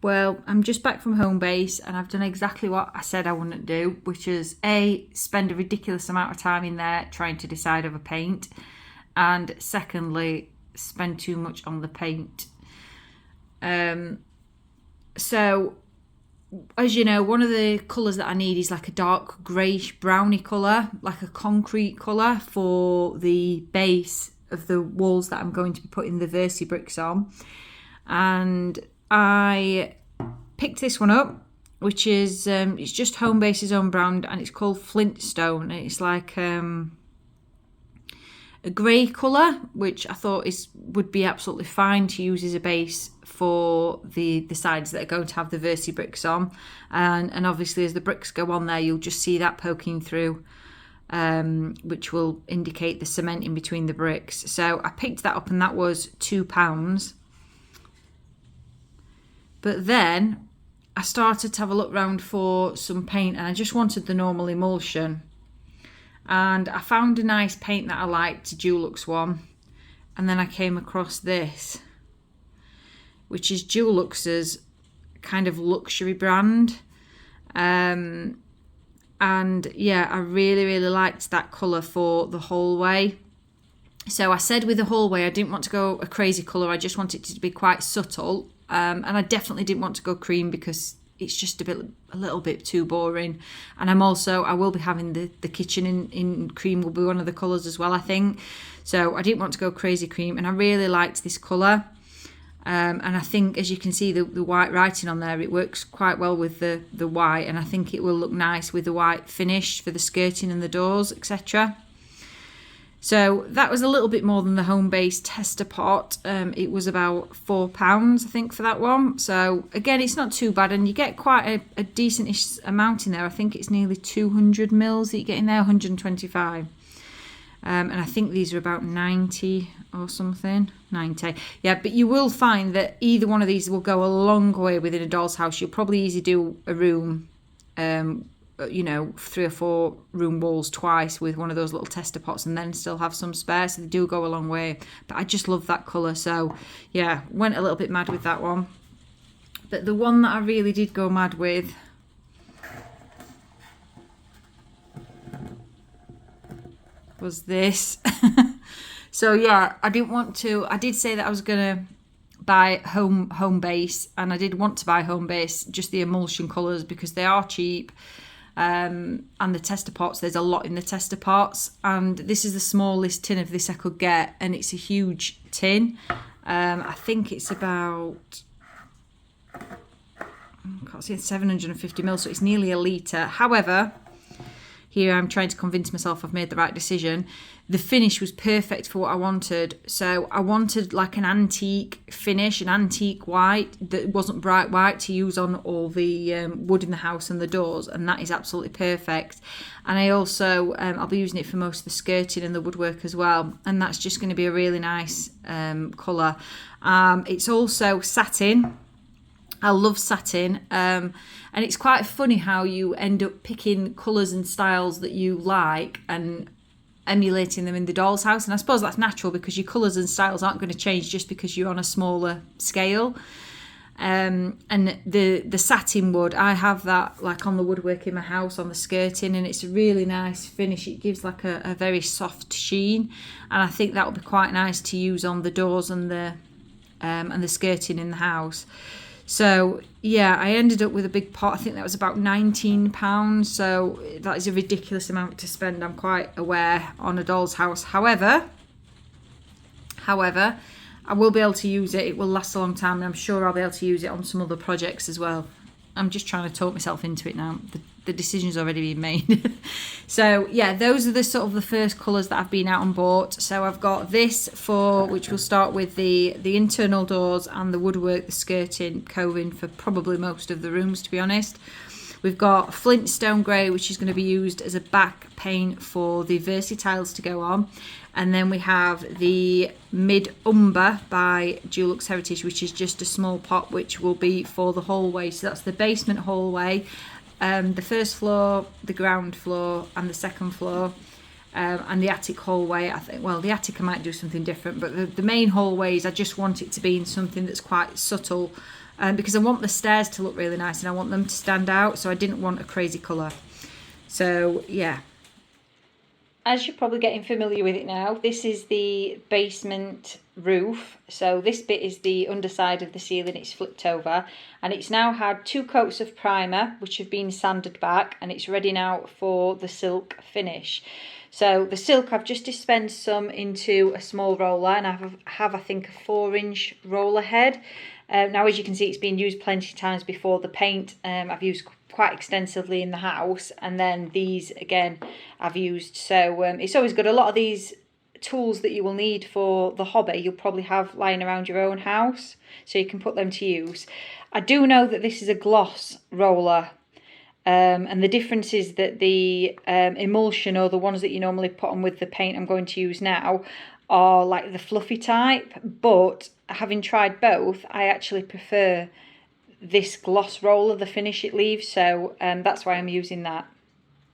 Well, I'm just back from home base and I've done exactly what I said I wouldn't do, which is A, spend a ridiculous amount of time in there trying to decide over paint, and secondly, spend too much on the paint. So, as you know, one of the colours that I need is like a dark greyish browny colour, like a concrete colour for the base of the walls that I'm going to be putting the Versi bricks on. And I picked this one up, which is it's just Homebase's own brand, and it's called Flintstone. And it's like a grey colour, which I thought would be absolutely fine to use as a base for the sides that are going to have the Versi bricks on. And obviously as the bricks go on there, you'll just see that poking through, which will indicate the cement in between the bricks. So I picked that up and that was £2. But then I started to have a look around for some paint and I just wanted the normal emulsion. And I found a nice paint that I liked, a Dulux one. And then I came across this, which is Dulux's kind of luxury brand. And yeah, I really, really liked that colour for the hallway. So I said with the hallway, I didn't want to go a crazy colour. I just wanted it to be quite subtle. And I definitely didn't want to go cream because it's just a little bit too boring. And I will be having the kitchen in cream, will be one of the colours as well, I think. So I didn't want to go crazy cream, and I really liked this colour. And I think, as you can see, the white writing on there, it works quite well with the white, and I think it will look nice with the white finish for the skirting and the doors, etc. So that was a little bit more than the Homebase tester pot. It was about £4, I think, for that one. So again, it's not too bad, and you get quite a decent-ish amount in there. I think it's nearly 200 mils that you get in there, 125. And I think these are about 90 or something, 90. Yeah, but you will find that either one of these will go a long way within a doll's house. You'll probably easily do a room, 3 or 4 room walls twice with one of those little tester pots, and then still have some spare, so they do go a long way. But I just love that colour, so yeah, went a little bit mad with that one. But the one that I really did go mad with was this. So yeah, I did say that I was gonna buy Homebase, and I did want to buy Homebase, just the emulsion colours, because they are cheap. And the tester pots, there's a lot in the tester pots, and this is the smallest tin of this I could get, and it's a huge tin. I think it's about, I can't see, 750 ml, so it's nearly a litre. However, here I'm trying to convince myself I've made the right decision. The finish was perfect for what I wanted. So I wanted like an antique finish, an antique white that wasn't bright white to use on all the wood in the house and the doors, and that is absolutely perfect. And I also, I'll be using it for most of the skirting and the woodwork as well, and that's just going to be a really nice colour. It's also satin. I love satin, and it's quite funny how you end up picking colours and styles that you like and emulating them in the doll's house. And I suppose that's natural, because your colours and styles aren't going to change just because you're on a smaller scale. And the satin wood, I have that like on the woodwork in my house, on the skirting, and it's a really nice finish. It gives like a very soft sheen, and I think that would be quite nice to use on the doors and the skirting in the house. So yeah, I ended up with a big pot. I think that was about £19. So that is a ridiculous amount to spend, I'm quite aware, on a doll's house. However, I will be able to use it. It will last a long time, and I'm sure I'll be able to use it on some other projects as well. I'm just trying to talk myself into it now. The decision's already been made. So yeah, those are the sort of the first colours that I've been out and bought. So I've got this which will start with the internal doors and the woodwork, the skirting, coving for probably most of the rooms, to be honest. We've got Flintstone Grey, which is going to be used as a back paint for the Versi tiles to go on. And then we have the Mid Umber by Dulux Heritage, which is just a small pot, which will be for the hallway. So that's the basement hallway, the first floor, the ground floor, and the second floor, and the attic hallway. I think, well, the attic I might do something different, but the main hallways, I just want it to be in something that's quite subtle, because I want the stairs to look really nice and I want them to stand out, so I didn't want a crazy colour. So yeah. As you're probably getting familiar with it now, this is the basement roof. So this bit is the underside of the ceiling, it's flipped over, and it's now had 2 coats of primer which have been sanded back, and it's ready now for the silk finish. So the silk, I've just dispensed some into a small roller, and I have I think a 4-inch roller head. Now as you can see, it's been used plenty of times before. The paint I've used quite extensively in the house, and then these again I've used, so it's always good. A lot of these tools that you will need for the hobby you'll probably have lying around your own house, so you can put them to use. I do know that this is a gloss roller, and the difference is that the emulsion, or the ones that you normally put on with the paint I'm going to use now, are like the fluffy type, but having tried both, I actually prefer this gloss roller, the finish it leaves, so that's why I'm using that.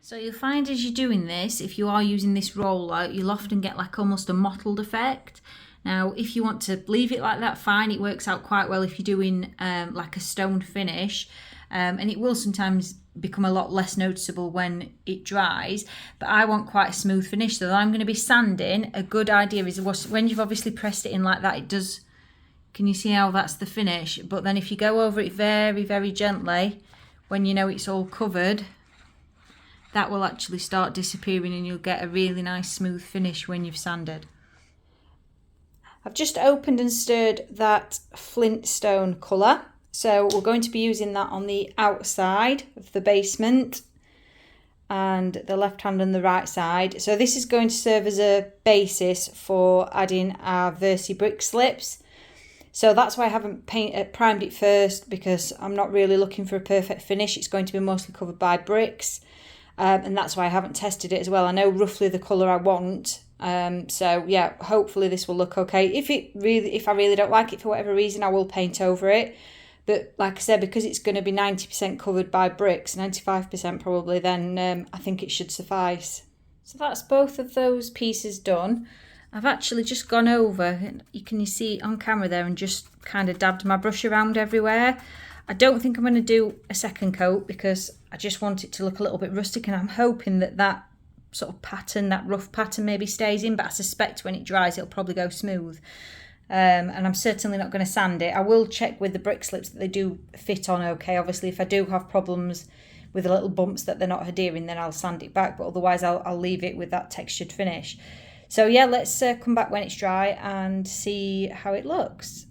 So you'll find as you're doing this, if you are using this roller, you'll often get like almost a mottled effect. Now if you want to leave it like that, fine, it works out quite well if you're doing like a stone finish, and it will sometimes become a lot less noticeable when it dries, but I want quite a smooth finish. So I'm going to be sanding. A good idea is when you've obviously pressed it in like that, it does. Can you see how that's the finish? But then if you go over it very, very gently, when you know it's all covered, that will actually start disappearing and you'll get a really nice smooth finish when you've sanded. I've just opened and stirred that Flintstone colour. So we're going to be using that on the outside of the basement, and the left hand and the right side. So this is going to serve as a basis for adding our Versi brick slips. So that's why I haven't primed it first, because I'm not really looking for a perfect finish. It's going to be mostly covered by bricks, and that's why I haven't tested it as well. I know roughly the colour I want, so yeah, hopefully this will look okay. If I really don't like it for whatever reason, I will paint over it. But like I said, because it's going to be 90% covered by bricks, 95% probably, then I think it should suffice. So that's both of those pieces done. I've actually just gone over, you can see on camera there, and just kind of dabbed my brush around everywhere. I don't think I'm going to do a second coat because I just want it to look a little bit rustic, and I'm hoping that that sort of pattern, that rough pattern maybe stays in, but I suspect when it dries it'll probably go smooth. And I'm certainly not going to sand it. I will check with the brick slips that they do fit on okay. Obviously if I do have problems with the little bumps that they're not adhering, then I'll sand it back, but otherwise I'll leave it with that textured finish. So yeah, let's come back when it's dry and see how it looks.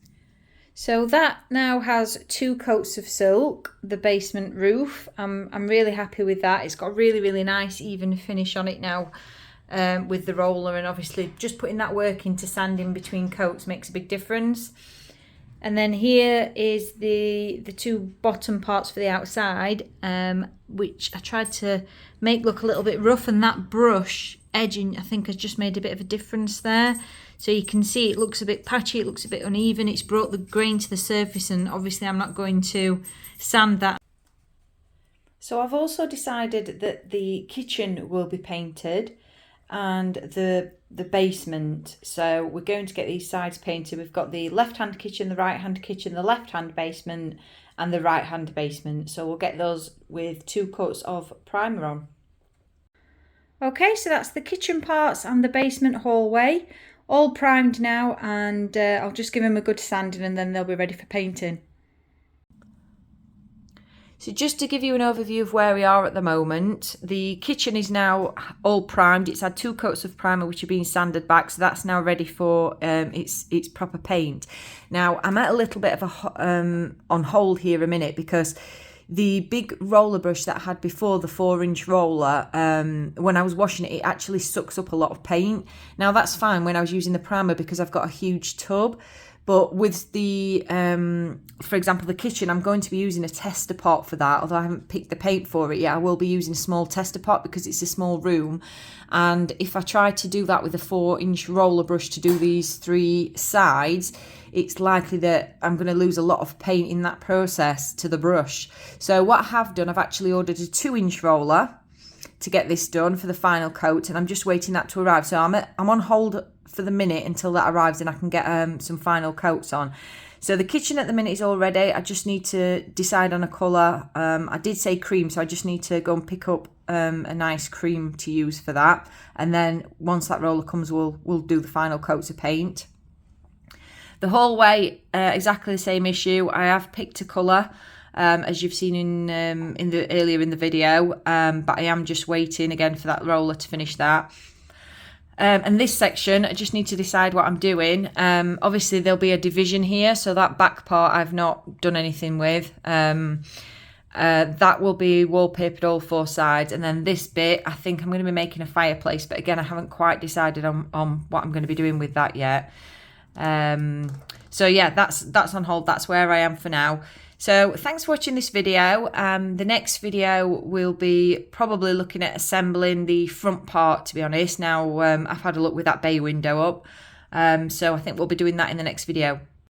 So that now has 2 coats of silk, the basement roof. I'm really happy with that. It's got a really, really nice even finish on it now, with the roller, and obviously just putting that work into sanding between coats makes a big difference. And then here is the 2 bottom parts for the outside, which I tried to make look a little bit rough, and that brush edging I think has just made a bit of a difference there. So you can see it looks a bit patchy, it looks a bit uneven, it's brought the grain to the surface, and obviously I'm not going to sand that. So I've also decided that the kitchen will be painted and the basement. So we're going to get these sides painted. We've got the left hand kitchen, the right hand kitchen, the left hand basement and the right hand basement. So we'll get those with 2 coats of primer on. Okay, so that's the kitchen parts and the basement hallway, all primed now, and I'll just give them a good sanding and then they'll be ready for painting. So just to give you an overview of where we are at the moment, the kitchen is now all primed. It's had 2 coats of primer which are being sanded back, so that's now ready for its proper paint. Now I'm at a little bit of a on hold here a minute, because the big roller brush that I had before, the 4-inch roller, when I was washing it, it actually sucks up a lot of paint. Now that's fine when I was using the primer because I've got a huge tub. But with the, for example, the kitchen, I'm going to be using a tester pot for that. Although I haven't picked the paint for it yet, I will be using a small tester pot because it's a small room. And if I try to do that with a 4-inch roller brush to do these 3 sides, it's likely that I'm going to lose a lot of paint in that process to the brush. So what I have done, I've actually ordered a 2-inch roller to get this done for the final coat, and I'm just waiting that to arrive. So I'm on hold for the minute until that arrives and I can get some final coats on. So the kitchen at the minute is all ready. I just need to decide on a colour. I did say cream, so I just need to go and pick up a nice cream to use for that. And then once that roller comes, we'll do the final coats of paint. The hallway, exactly the same issue. I have picked a colour, as you've seen earlier in the video, but I am just waiting again for that roller to finish that. And this section, I just need to decide what I'm doing. Obviously, there'll be a division here, so that back part I've not done anything with. That will be wallpapered all 4 sides, and then this bit, I think I'm going to be making a fireplace, but again, I haven't quite decided on what I'm going to be doing with that yet. So yeah, that's on hold. That's where I am for now. So thanks for watching this video. The next video will be probably looking at assembling the front part, to be honest. Now, I've had a look with that bay window up. So I think we'll be doing that in the next video.